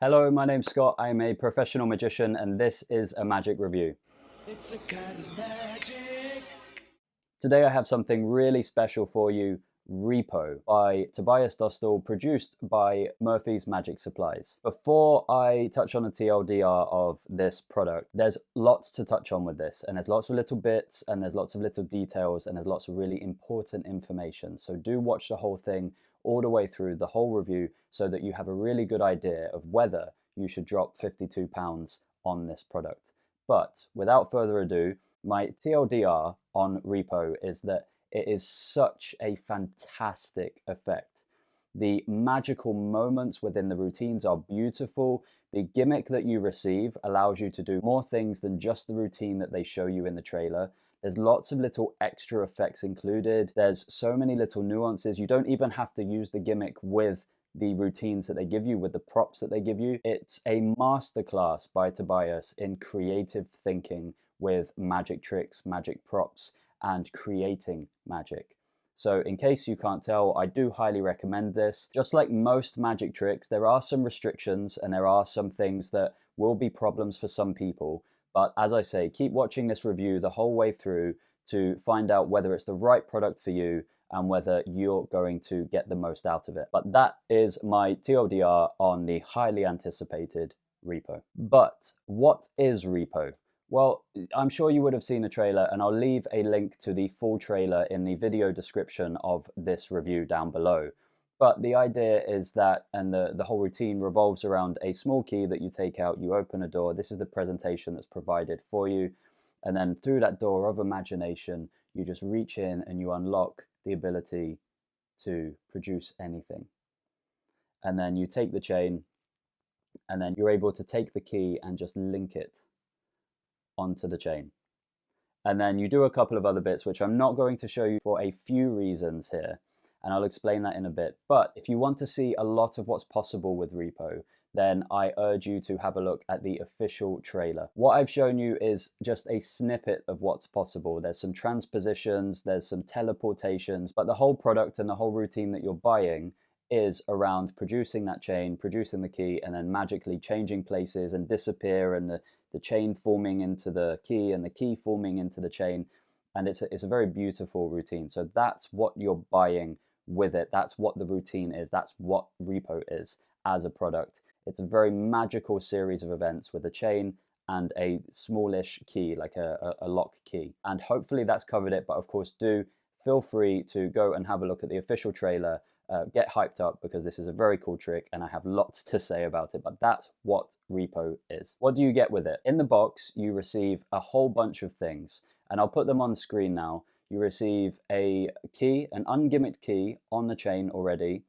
Hello, my name's Scott. I'm a professional magician and this is a magic review. It's a kind of magic. Today I have something really special for you, Repo by Tobias Dostal, produced by Murphy's Magic Supplies. Before I touch on the TLDR of this product, there's lots to touch on with this, and there's lots of little bits and there's lots of little details and there's lots of really important information. So do watch the whole thing all the way through the whole review so that you have a really good idea of whether you should drop £52 on this product. But without further ado, my TLDR on Repo is that it is such a fantastic effect. The magical moments within the routines are beautiful. The gimmick that you receive allows you to do more things than just the routine that they show you in the trailer. There's lots of little extra effects included. There's so many little nuances. You don't even have to use the gimmick with the routines that they give you, with the props that they give you. It's a masterclass by Tobias in creative thinking with magic tricks, magic props, and creating magic. So in case you can't tell, I do highly recommend this. Just like most magic tricks, there are some restrictions and there are some things that will be problems for some people. But as I say, keep watching this review the whole way through to find out whether it's the right product for you and whether you're going to get the most out of it. But that is my TLDR on the highly anticipated Repo. But what is Repo? Well, I'm sure you would have seen the trailer, and I'll leave a link to the full trailer in the video description of this review down below. But the idea is that, and the whole routine revolves around a small key that you take out, you open a door, this is the presentation that's provided for you, and then through that door of imagination, you just reach in and you unlock the ability to produce anything. And then you take the chain, and then you're able to take the key and just link it onto the chain. And then you do a couple of other bits, which I'm not going to show you for a few reasons here, and I'll explain that in a bit. But if you want to see a lot of what's possible with Repo, then I urge you to have a look at the official trailer. What I've shown you is just a snippet of what's possible. There's some transpositions, there's some teleportations, but the whole product and the whole routine that you're buying is around producing that chain, producing the key, and then magically changing places and disappear, and the chain forming into the key and the key forming into the chain. And it's a very beautiful routine. So that's what you're buying with it. That's what the routine is. That's what Repo is as a product. It's a very magical series of events with a chain and a smallish key, like a lock key. And hopefully that's covered it. But of course, do feel free to go and have a look at the official trailer. Get hyped up because this is a very cool trick and I have lots to say about it, but that's what Repo is. What do you get with it? In the box, you receive a whole bunch of things, and I'll put them on screen now. You receive a key, an ungimmicked key on the chain already.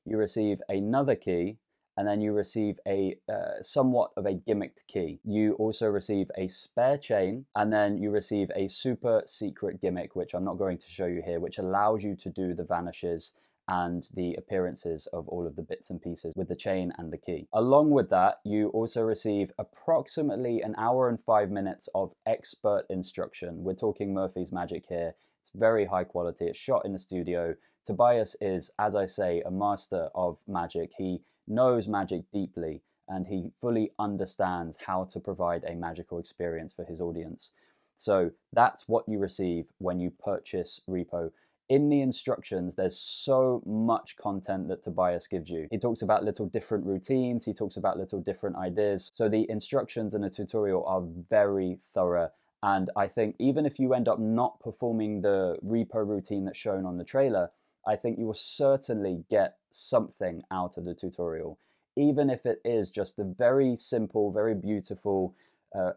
You receive another key, and then you receive a somewhat of a gimmicked key. You also receive a spare chain, and then you receive a super secret gimmick, which I'm not going to show you here, which allows you to do the vanishes and the appearances of all of the bits and pieces with the chain and the key. Along with that, you also receive approximately an hour and 5 minutes of expert instruction. We're talking Murphy's Magic here. It's very high quality. It's shot in the studio. Tobias is, as I say, a master of magic. He knows magic deeply and he fully understands how to provide a magical experience for his audience. So that's what you receive when you purchase Repo. In the instructions, there's so much content that Tobias gives you. He talks about little different routines, he talks about little different ideas. So the instructions and the tutorial are very thorough. And I think even if you end up not performing the Repo routine that's shown on the trailer, I think you will certainly get something out of the tutorial. Even if it is just the very simple, very beautiful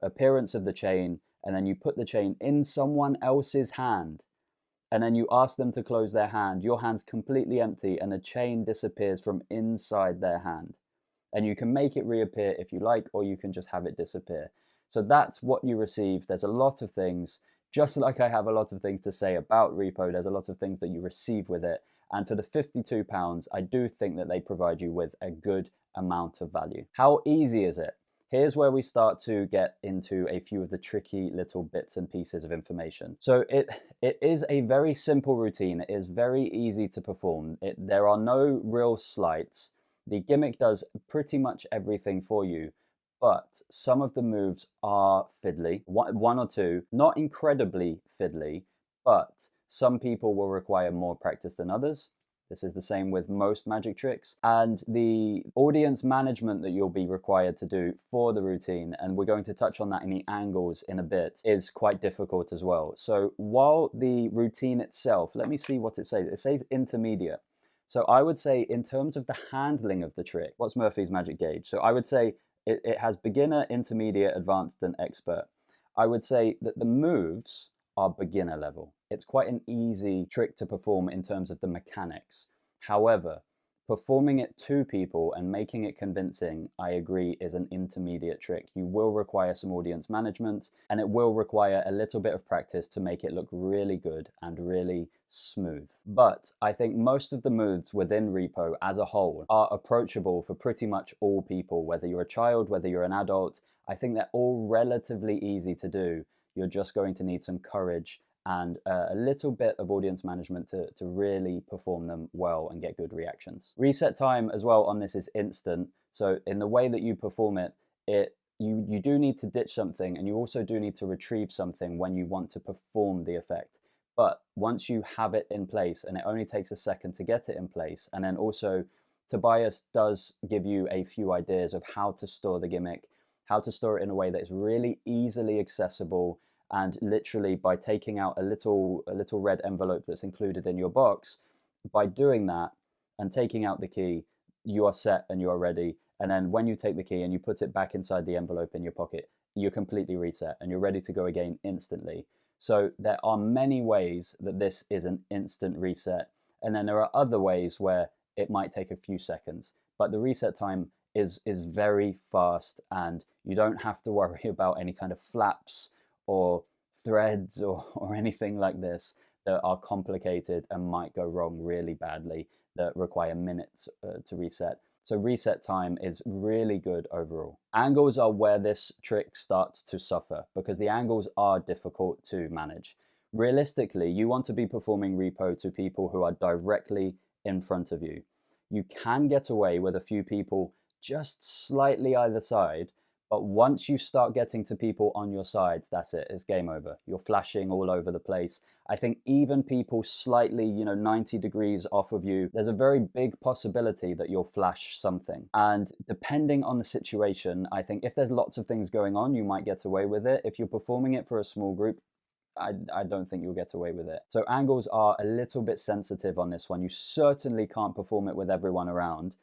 appearance of the chain, and then you put the chain in someone else's hand, and then you ask them to close their hand, your hand's completely empty and the chain disappears from inside their hand. And you can make it reappear if you like, or you can just have it disappear. So that's what you receive. There's a lot of things, just like I have a lot of things to say about Repo, there's a lot of things that you receive with it. And for the £52, I do think that they provide you with a good amount of value. How easy is it? Here's where we start to get into a few of the tricky little bits and pieces of information. So it is a very simple routine. It is very easy to perform. There are no real sleights. The gimmick does pretty much everything for you, but some of the moves are fiddly, one or two, not incredibly fiddly, but some people will require more practice than others. This is the same with most magic tricks. And the audience management that you'll be required to do for the routine, and we're going to touch on that in the angles in a bit, is quite difficult as well. So while the routine itself, let me see what it says. It says intermediate. So I would say in terms of the handling of the trick, what's Murphy's magic gauge? So I would say it has beginner, intermediate, advanced, and expert. I would say that the moves are beginner level. It's quite an easy trick to perform in terms of the mechanics. However, performing it to people and making it convincing, I agree, is an intermediate trick. You will require some audience management, and it will require a little bit of practice to make it look really good and really smooth. But I think most of the moves within Repo as a whole are approachable for pretty much all people, whether you're a child, whether you're an adult. I think they're all relatively easy to do. You're just going to need some courage and a little bit of audience management to really perform them well and get good reactions. Reset time as well on this is instant. So in the way that you perform it, you do need to ditch something, and you also do need to retrieve something when you want to perform the effect. But once you have it in place, and it only takes a second to get it in place, and then also Tobias does give you a few ideas of how to store the gimmick, how to store it in a way that is really easily accessible. And literally by taking out a little red envelope that's included in your box, by doing that and taking out the key, you are set and you are ready. And then when you take the key and you put it back inside the envelope in your pocket, you're completely reset and you're ready to go again instantly. So there are many ways that this is an instant reset. And then there are other ways where it might take a few seconds, but the reset time is very fast, and you don't have to worry about any kind of flaps or threads or anything like this that are complicated and might go wrong really badly, that require minutes to reset. So reset time is really good overall. Angles are where this trick starts to suffer, because the angles are difficult to manage. Realistically, you want to be performing Repo to people who are directly in front of you. You can get away with a few people just slightly either side, but once you start getting to people on your sides, that's it, it's game over. You're flashing all over the place. I think even people slightly, 90 degrees off of you, there's a very big possibility that you'll flash something. And depending on the situation, I think if there's lots of things going on, you might get away with it. If you're performing it for a small group, I don't think you'll get away with it. So angles are a little bit sensitive on this one. You certainly can't perform it with everyone around.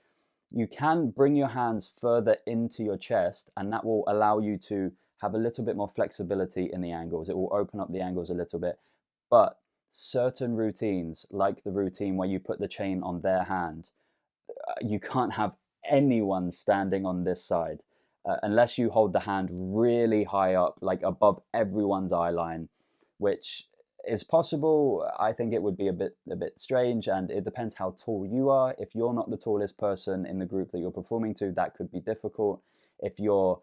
You can bring your hands further into your chest, and that will allow you to have a little bit more flexibility in the angles. It will open up the angles a little bit. But certain routines, like the routine where you put the chain on their hand, you can't have anyone standing on this side unless you hold the hand really high up, like above everyone's eye line, which is possible. I think it would be a bit strange, and it depends how tall you are. If you're not the tallest person in the group that you're performing to, that could be difficult. If you're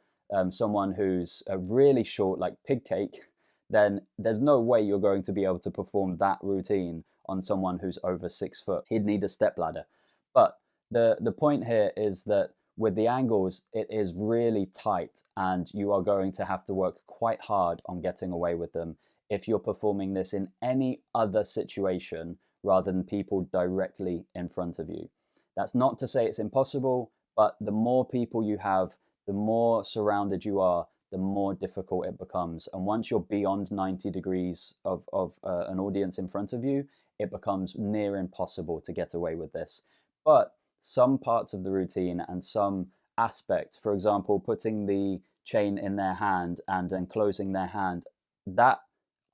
someone who's really short, like pig cake, then there's no way you're going to be able to perform that routine on someone who's over 6 foot. He'd need a step ladder. But the point here is that with the angles, it is really tight, and you are going to have to work quite hard on getting away with them if you're performing this in any other situation rather than people directly in front of you. That's not to say it's impossible, but the more people you have, the more surrounded you are, the more difficult it becomes. And once you're beyond 90 degrees of an audience in front of you, it becomes near impossible to get away with this. But some parts of the routine and some aspects, for example, putting the chain in their hand and then closing their hand, that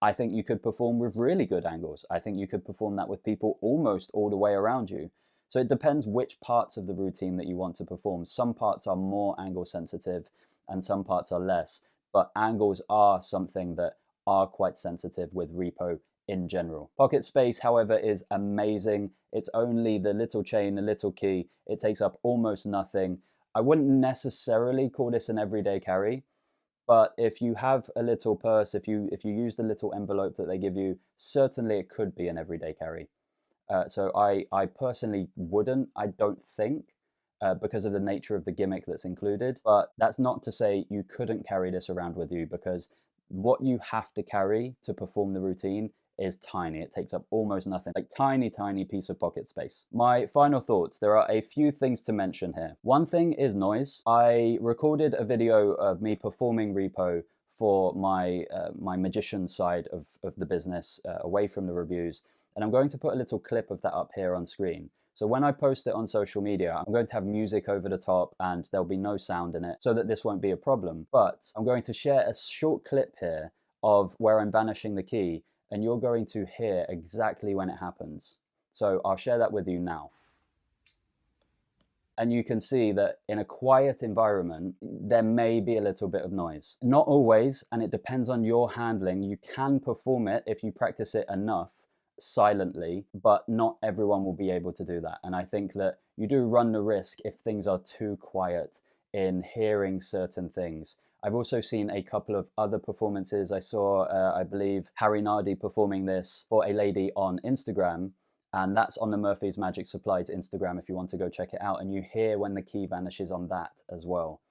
I think you could perform with really good angles. I think you could perform that with people almost all the way around you. So it depends which parts of the routine that you want to perform. Some parts are more angle sensitive and some parts are less, but angles are something that are quite sensitive with Repo in general. Pocket space, however, is amazing. It's only the little chain, the little key. It takes up almost nothing. I wouldn't necessarily call this an everyday carry, but if you have a little purse, if you use the little envelope that they give you, certainly it could be an everyday carry. So I personally wouldn't, I don't think. because of the nature of the gimmick that's included. But that's not to say you couldn't carry this around with you, because what you have to carry to perform the routine is tiny. It takes up almost nothing, like tiny, tiny piece of pocket space. My final thoughts, there are a few things to mention here. One thing is noise. I recorded a video of me performing Repo for my magician side of the business, away from the reviews. And I'm going to put a little clip of that up here on screen. So when I post it on social media, I'm going to have music over the top and there'll be no sound in it so that this won't be a problem. But I'm going to share a short clip here of where I'm vanishing the key, and you're going to hear exactly when it happens. So I'll share that with you now. And you can see that in a quiet environment, there may be a little bit of noise. Not always, and it depends on your handling. You can perform it if you practice it enough silently, but not everyone will be able to do that. And I think that you do run the risk, if things are too quiet, in hearing certain things. I've also seen a couple of other performances. I saw, I believe, Harry Nardi performing this for a lady on Instagram, and that's on the Murphy's Magic Supplies Instagram if you want to go check it out, and you hear when the key vanishes on that as well.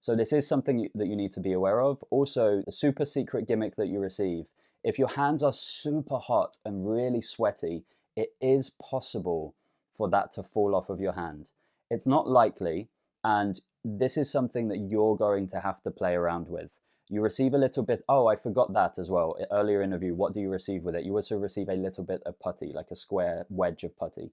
So this is something that you need to be aware of. Also, the super secret gimmick that you receive, if your hands are super hot and really sweaty, it is possible for that to fall off of your hand. It's not likely, and this is something that you're going to have to play around with. You receive a little bit, oh, I forgot that as well. Earlier in the review, what do you receive with it? You also receive a little bit of putty, like a square wedge of putty.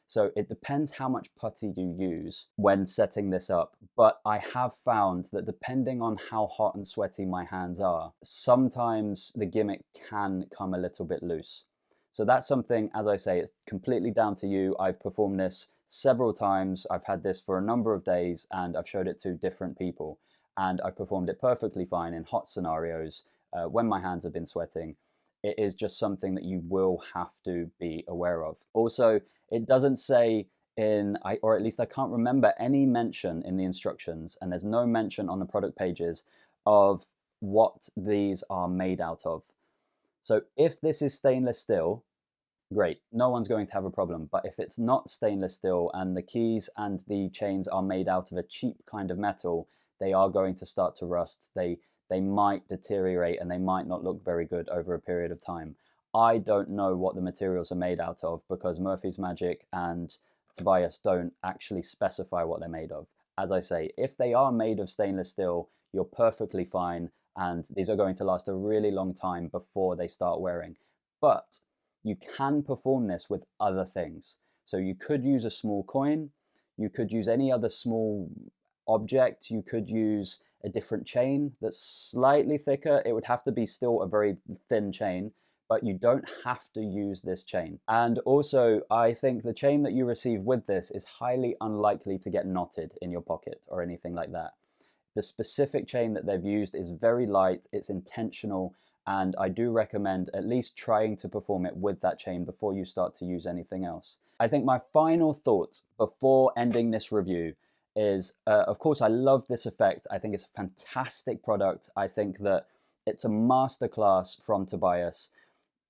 So it depends how much putty you use when setting this up. But I have found that depending on how hot and sweaty my hands are, sometimes the gimmick can come a little bit loose. So that's something, as I say, it's completely down to you. I've performed this several times. I've had this for a number of days and I've showed it to different people. And I've performed it perfectly fine in hot scenarios when my hands have been sweating. It is just something that you will have to be aware of. Also, it doesn't say or at least I can't remember any mention in the instructions, and there's no mention on the product pages of what these are made out of. So if this is stainless steel, great, no one's going to have a problem. But if it's not stainless steel and the keys and the chains are made out of a cheap kind of metal, they are going to start to rust. They might deteriorate and they might not look very good over a period of time. I don't know what the materials are made out of because Murphy's Magic and Tobias don't actually specify what they're made of. As I say, if they are made of stainless steel, you're perfectly fine, and these are going to last a really long time before they start wearing. But you can perform this with other things. So you could use a small coin, you could use any other small object, you could use a different chain that's slightly thicker. It would have to be still a very thin chain, but you don't have to use this chain. And also, I think the chain that you receive with this is highly unlikely to get knotted in your pocket or anything like that. The specific chain that they've used is very light, it's intentional, and I do recommend at least trying to perform it with that chain before you start to use anything else. I think my final thought before ending this review is, of course, I love this effect. I think it's a fantastic product. I think that it's a masterclass from Tobias.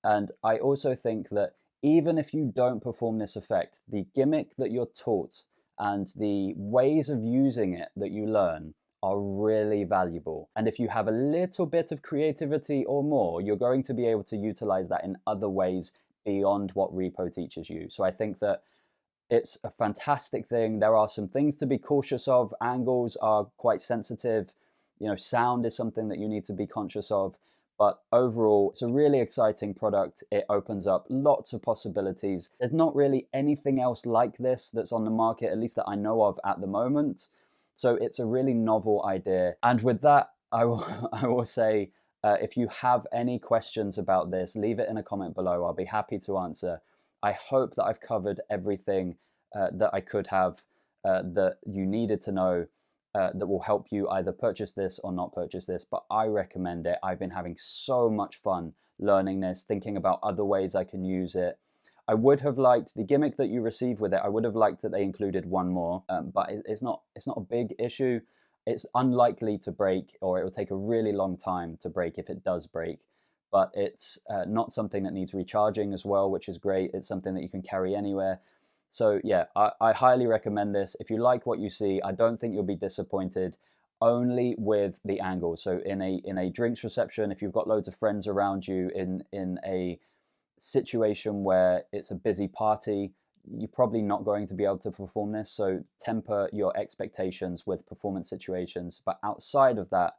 And I also think that even if you don't perform this effect, the gimmick that you're taught and the ways of using it that you learn are really valuable. And if you have a little bit of creativity or more, you're going to be able to utilize that in other ways beyond what Repo teaches you. So I think that it's a fantastic thing. There are some things to be cautious of. Angles are quite sensitive. Sound is something that you need to be conscious of. But overall, it's a really exciting product. It opens up lots of possibilities. There's not really anything else like this that's on the market, at least that I know of at the moment. So it's a really novel idea. And with that, I will say, if you have any questions about this, leave it in a comment below. I'll be happy to answer. I hope that I've covered everything that I could have, that you needed to know, that will help you either purchase this or not purchase this, but I recommend it. I've been having so much fun learning this, thinking about other ways I can use it. I would have liked the gimmick that you receive with it. I would have liked that they included one more, but it's not a big issue. It's unlikely to break, or it will take a really long time to break if it does break. But it's not something that needs recharging as well, which is great. It's something that you can carry anywhere. So yeah, I highly recommend this. If you like what you see, I don't think you'll be disappointed. Only with the angle. So in a drinks reception, if you've got loads of friends around you, in a situation where it's a busy party, you're probably not going to be able to perform this. So temper your expectations with performance situations. But outside of that,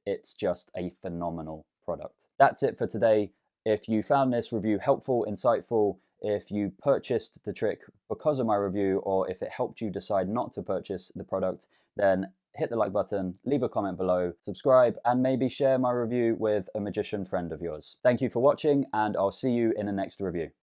it's just a phenomenal product. That's it for today. If you found this review helpful, insightful, if you purchased the trick because of my review, or if it helped you decide not to purchase the product, then hit the like button, leave a comment below, subscribe, and maybe share my review with a magician friend of yours. Thank you for watching, and I'll see you in the next review.